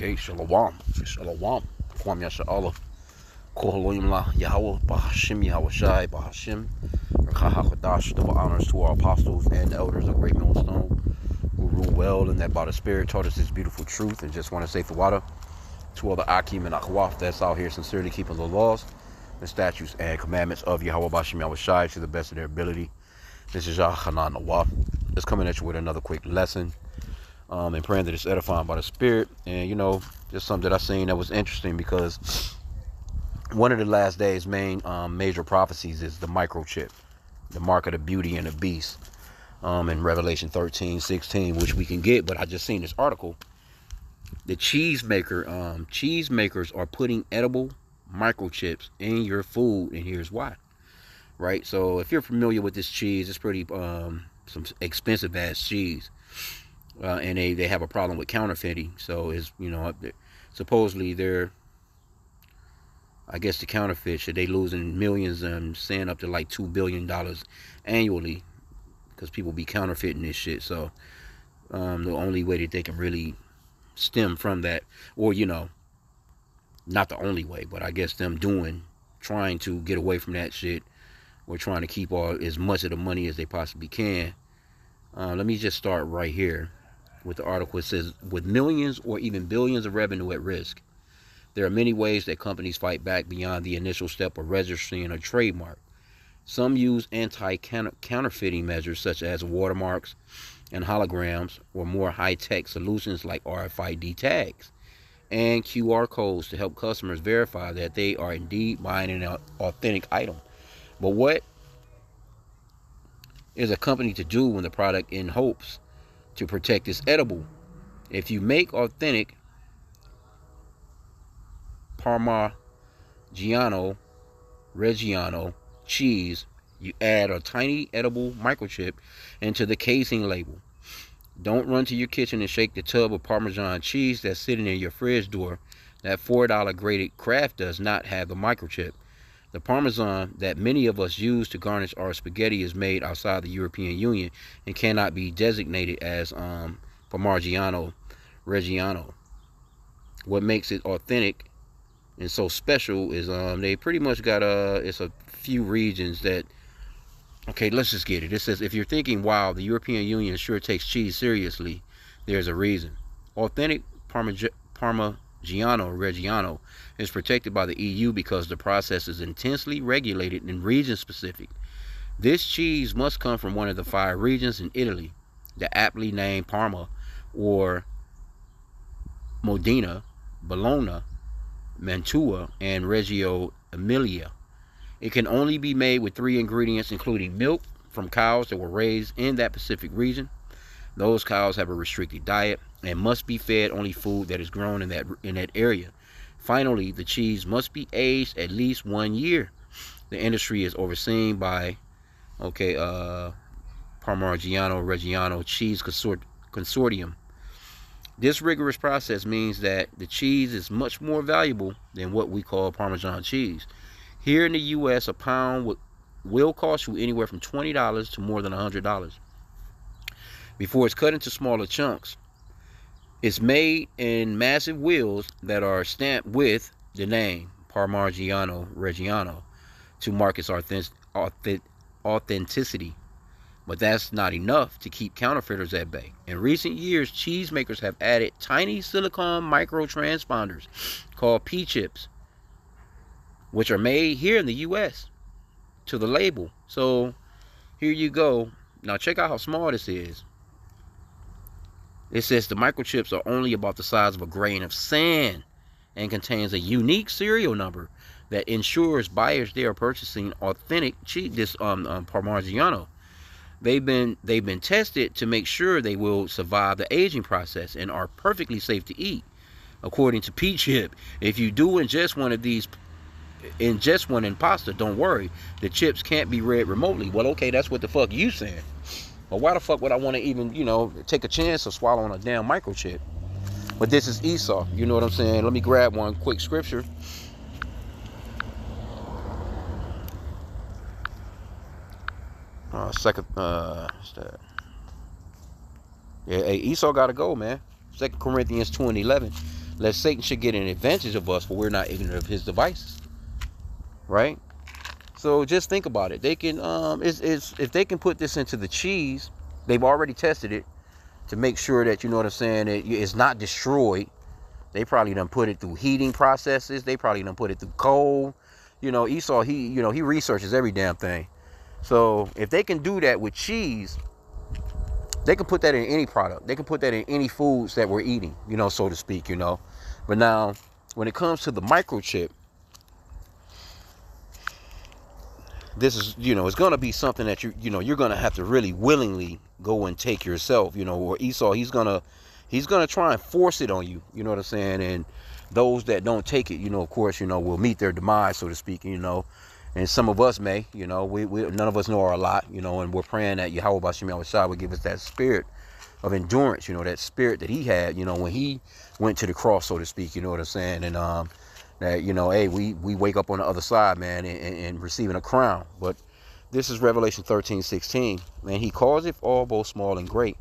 Okay, Shalom. Shalom. Kwam Yasha'Allah. Kohaloyim La Yahweh, Bahashim Yahweh Shai, Bahashim. Rakahakadash, double honors to our apostles and elders of Great Millstone who rule well and that by the Spirit taught us this beautiful truth. And just want to say for water to all the H.I.M and Akhwaf that's out here sincerely keeping the laws, the statutes, and commandments of Yahweh Bahashim Yahweh Shai to the best of their ability. This is Yah Hanan Nawaf. Just coming at you with another quick lesson. And praying that it's edifying by the Spirit. And just something that I seen that was interesting, because one of the last days main major prophecies is the microchip, the mark of the beauty and the beast, in Revelation 13:16, which we can get. But I just seen this article. The cheesemakers are putting edible microchips in your food, and here's why. Right? So if you're familiar with this cheese, it's pretty some expensive ass cheese. And they have a problem with counterfeiting. So it's, supposedly I guess the counterfeit, they losing millions and saying up to like $2 billion annually because people be counterfeiting this shit. So the only way that they can really stem from that, or not the only way, but I guess them trying to get away from that shit, or trying to keep as much of the money as they possibly can. Let me just start right here with the article. It says, with millions or even billions of revenue at risk, there are many ways that companies fight back beyond the initial step of registering a trademark. Some use anti-counterfeiting measures such as watermarks and holograms, or more high-tech solutions like RFID tags and QR codes to help customers verify that they are indeed buying an authentic item. But what is a company to do when the product in hopes to protect is edible? If you make authentic Parmigiano Reggiano cheese, you add a tiny edible microchip into the casing label. Don't run to your kitchen and shake the tub of Parmesan cheese that's sitting in your fridge door. That $4 grated Kraft does not have the microchip. The Parmesan that many of us use to garnish our spaghetti is made outside the European Union and cannot be designated as Parmigiano Reggiano. What makes it authentic and so special is they pretty much got it's a few regions that, okay, let's just get it. It says, if you're thinking, wow, the European Union sure takes cheese seriously, there's a reason. Authentic Parmigiano Reggiano is protected by the EU because the process is intensely regulated and region specific. This cheese must come from one of the 5 regions in Italy, the aptly named Parma, or Modena, Bologna, Mantua, and Reggio Emilia. It can only be made with 3 ingredients, including milk from cows that were raised in that specific region. Those cows have a restricted diet and must be fed only food that is grown in that area. Finally, the cheese must be aged at least 1 year. The industry is overseen by Parmigiano Reggiano Cheese Consortium. This rigorous process means that the cheese is much more valuable than what we call Parmesan cheese. Here in the U.S., a pound will cost you anywhere from $20 to more than $100. Before it's cut into smaller chunks, it's made in massive wheels that are stamped with the name Parmigiano Reggiano to mark its authenticity. But that's not enough to keep counterfeiters at bay. In recent years, cheesemakers have added tiny silicone micro transponders called P-chips, which are made here in the U.S., to the label. So here you go. Now check out how small this is. It says the microchips are only about the size of a grain of sand and contains a unique serial number that ensures buyers they are purchasing authentic cheese. This Parmigiano. They've been tested to make sure they will survive the aging process and are perfectly safe to eat. According to P-chip, if you do ingest one in pasta, don't worry, the chips can't be read remotely. Well, okay, that's what the fuck you saying. But why the fuck would I want to even, take a chance of swallowing a damn microchip? But this is Esau, you know what I'm saying? Let me grab one quick scripture. What's that? Yeah, hey, Esau gotta go, man. 2 Corinthians 2:11. lest Satan should get an advantage of us, for we're not ignorant of his devices, right? So just think about it. They can, if they can put this into the cheese, they've already tested it to make sure that, you know what I'm saying, it's not destroyed. They probably done put it through heating processes. They probably done put it through coal. You know, Esau, he researches every damn thing. So if they can do that with cheese, they can put that in any product. They can put that in any foods that we're eating, you know, so to speak, you know. But now, when it comes to the microchip, this is, you know, it's going to be something that you're going to have to really willingly go and take yourself, you know, or Esau, he's going to try and force it on you, you know what I'm saying? And those that don't take it, you know, of course, you know, will meet their demise, so to speak, you know. And some of us may, you know, we none of us know our lot, you know, and we're praying that Yahweh Bashim Yahushua would give us that spirit of endurance, you know, that spirit that he had, you know, when he went to the cross, so to speak, you know what I'm saying? And that, you know, hey, we wake up on the other side, man, and receiving a crown. But this is Revelation 13:16. Man, he causeth all, both small and great,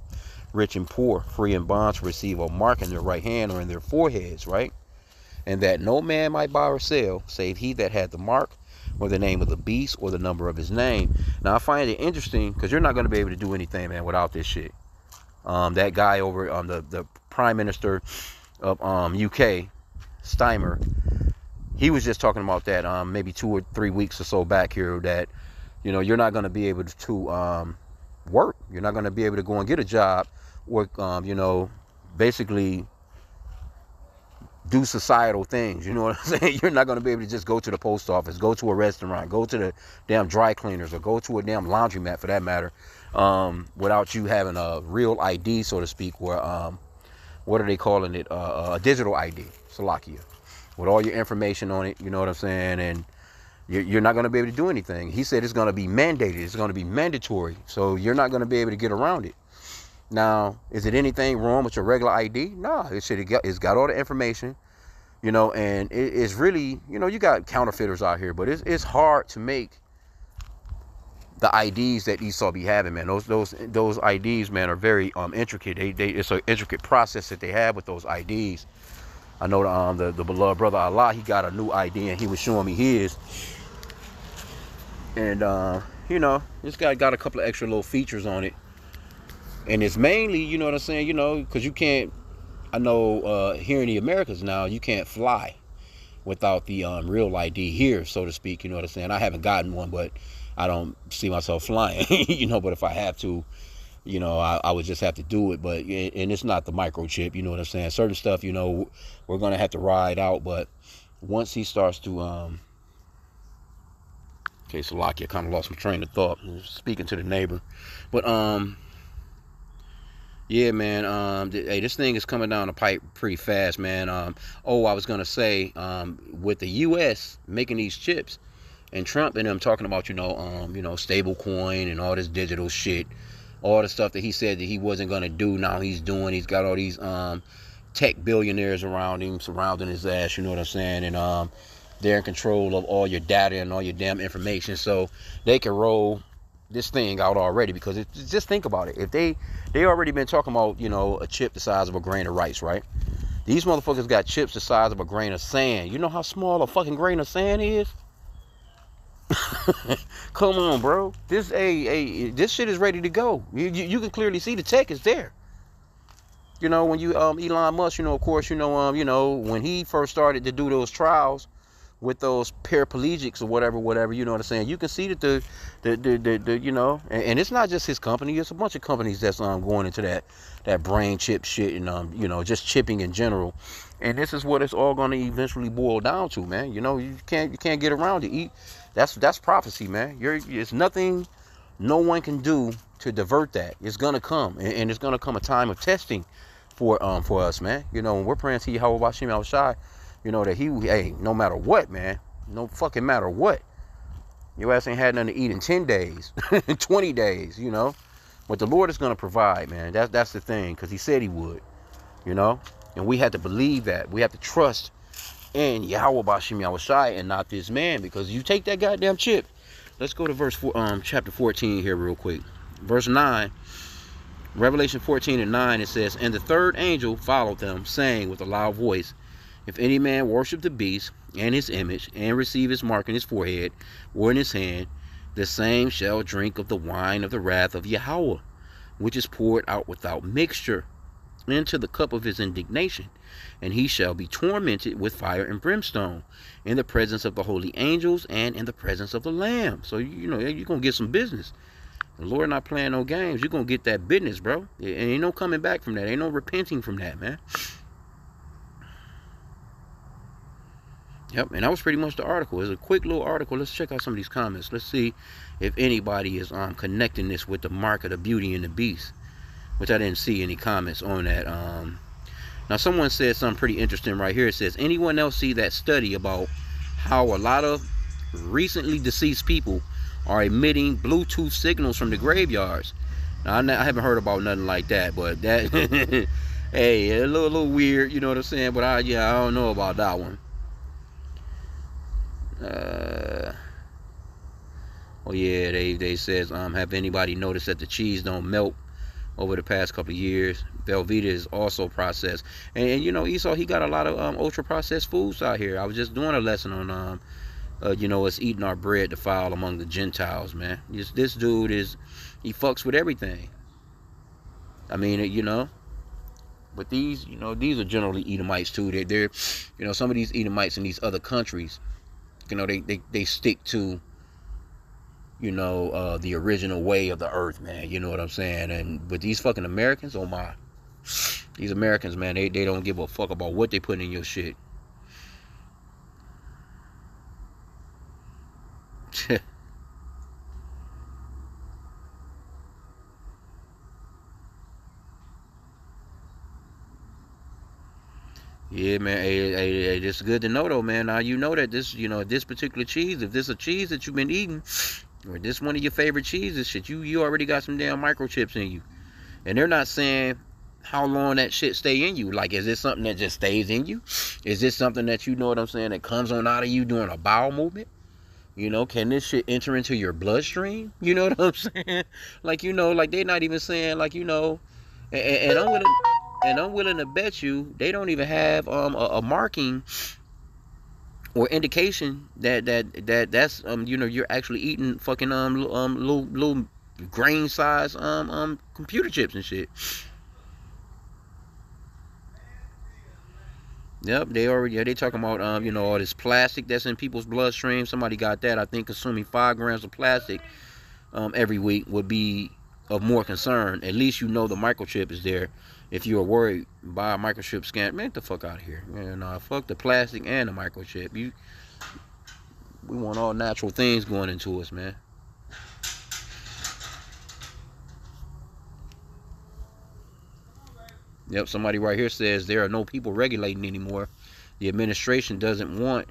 rich and poor, free and bond, to receive a mark in their right hand or in their foreheads, right? And that no man might buy or sell, save he that had the mark, or the name of the beast, or the number of his name. Now, I find it interesting, because you're not going to be able to do anything, man, without this shit. That guy over, the Prime Minister of UK, Steimer, he was just talking about that maybe 2 or 3 weeks or so back here, that, you know, you're not going to be able to work. You're not going to be able to go and get a job, or, you know, basically do societal things, you know what I'm saying? You're not going to be able to just go to the post office, go to a restaurant, go to the damn dry cleaners, or go to a damn laundromat for that matter, without you having a real ID, so to speak, or what are they calling it? A digital ID, Salakia, with all your information on it, you know what I'm saying? And you're not going to be able to do anything. He said it's going to be mandated, it's going to be mandatory, so you're not going to be able to get around it. Now, is it anything wrong with your regular ID? No, it's got all the information, you know, and it's really, you know, you got counterfeiters out here, but it's hard to make the IDs that Esau be having, man. Those IDs, man, are very intricate. It's an intricate process that they have with those IDs. I know the beloved brother Allah, he got a new ID, and he was showing me his, and you know, this guy got a couple of extra little features on it. And it's mainly, you know what I'm saying, you know, because you can't, I know here in the Americas now, you can't fly without the real ID here, so to speak, you know what I'm saying? I haven't gotten one, but I don't see myself flying, you know, but if I have to, you know, I would just have to do it. But, and it's not the microchip, you know what I'm saying? Certain stuff, you know, we're going to have to ride out, but once he starts to, okay, so Lockie, I kind of lost my train of thought, speaking to the neighbor, but, yeah, man, hey, this thing is coming down the pipe pretty fast, man. I was going to say, with the U.S. making these chips, and Trump and them talking about, you know, stable coin and all this digital shit, all the stuff that he said that he wasn't going to do, now he's doing. He's got all these tech billionaires around him, surrounding his ass, you know what I'm saying? And they're in control of all your data and all your damn information, so they can roll this thing out already. Because just think about it. If they already been talking about, you know, a chip the size of a grain of rice, right? These motherfuckers got chips the size of a grain of sand. You know how small a fucking grain of sand is? Come on, bro. This shit is ready to go. You can clearly see the tech is there. You know, when you Elon Musk, you know, of course, you know, when he first started to do those trials with those paraplegics or whatever, you know what I'm saying? You can see that the you know, and it's not just his company. It's a bunch of companies that's going into that brain chip shit, and you know, just chipping in general. And this is what it's all going to eventually boil down to, man. You know, you can't get around it. That's prophecy, man. It's nothing no one can do to divert that. It's gonna come, and it's gonna come a time of testing for us, man. You know, when we're praying to Yahweh Bashim Yahushua, you know, that hey, no matter what, man, no fucking matter what, your ass ain't had nothing to eat in 10 days, 20 days, you know. But the Lord is going to provide, man. That's the thing, because he said he would, you know. And we have to believe that. We have to trust in Yahweh Bashim Yahushua and not this man, because you take that goddamn chip. Let's go to chapter 14 here real quick. Verse 9, Revelation 14:9, it says, "And the third angel followed them, saying with a loud voice, If any man worship the beast and his image, and receive his mark in his forehead or in his hand, the same shall drink of the wine of the wrath of Yahweh, which is poured out without mixture into the cup of his indignation, and he shall be tormented with fire and brimstone in the presence of the holy angels and in the presence of the Lamb. So, you're going to get some business. The Lord not playing no games. You're going to get that business, bro. And ain't no coming back from that. Ain't no repenting from that, man. Yep, and that was pretty much the article. It's a quick little article. Let's check out some of these comments. Let's see if anybody is connecting this with the mark of the beauty and the beast, which I didn't see any comments on that. Now, someone said something pretty interesting right here. It says, anyone else see that study about how a lot of recently deceased people are emitting Bluetooth signals from the graveyards? Now, I haven't heard about nothing like that, but that, hey, a little weird, you know what I'm saying? But I don't know about that one. Oh yeah, they says have anybody noticed that the cheese don't melt over the past couple of years? Velveeta is also processed, and Esau, he got a lot of ultra processed foods out here. I was just doing a lesson on us eating our bread defiled among the Gentiles, man. This dude he fucks with everything. I mean, but these are generally Edomites too. They're some of these Edomites in these other countries, they stick to the original way of the earth, man. You know what I'm saying? And with these fucking Americans, oh my, these Americans, man, they don't give a fuck about what they put in your shit. Yeah, man. Hey, it's good to know though, man. Now you know that this particular cheese, if this a cheese that you've been eating, or this one of your favorite cheeses, shit, you already got some damn microchips in you. And they're not saying how long that shit stay in you. Like, is this something that just stays in you? Is this something that, you know what I'm saying, that comes on out of you during a bowel movement? Can this shit enter into your bloodstream? You know what I'm saying? Like, like they're not even saying, like, and I'm willing to bet you they don't even have a marking or indication that's you're actually eating fucking little grain size computer chips and shit. Yep, they talking about all this plastic that's in people's bloodstream. Somebody got that. I think consuming 5 grams of plastic every week would be of more concern. At least the microchip is there. If you are worried by a microchip scan, man, get the fuck out of here. Man, fuck the plastic and the microchip. We want all natural things going into us, man. Yep, somebody right here says there are no people regulating anymore. The administration doesn't want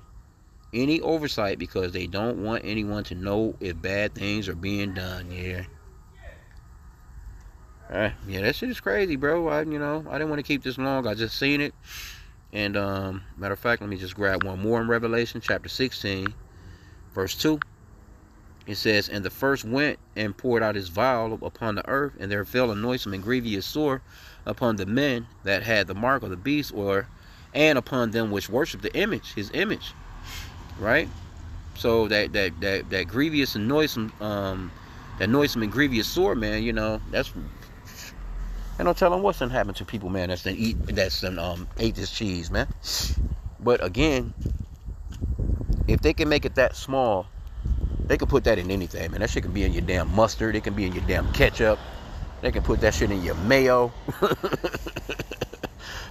any oversight because they don't want anyone to know if bad things are being done. Yeah. Yeah, that shit is crazy, bro. I didn't want to keep this long. I just seen it. And matter of fact, let me just grab one more in Revelation chapter 16, verse 2. It says, and the first went and poured out his vial upon the earth, and there fell a noisome and grievous sore upon the men that had the mark of the beast, and upon them which worship the image, his image. Right? So that grievous and noisome, that noisome and grievous sore, man, that's, and don't tell them what's done happened to people, man, that's ate this cheese, man. But again, if they can make it that small, they can put that in anything, man. That shit can be in your damn mustard. It can be in your damn ketchup. They can put that shit in your mayo.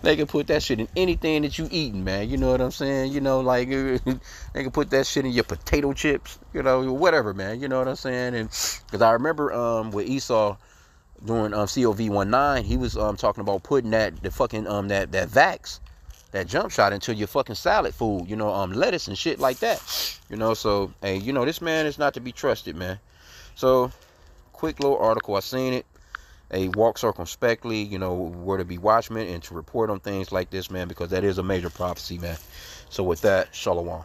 They can put that shit in anything that you eating, man. You know what I'm saying? Like, they can put that shit in your potato chips, whatever, man. You know what I'm saying? And because I remember with Esau during COV19, he was talking about putting that Vax, that jump shot into your fucking salad food, lettuce and shit like that. So, hey, this man is not to be trusted, man. So, quick little article, I seen it. Hey, walk circumspectly, where to be watchmen and to report on things like this, man, because that is a major prophecy, man. So with that, shalom.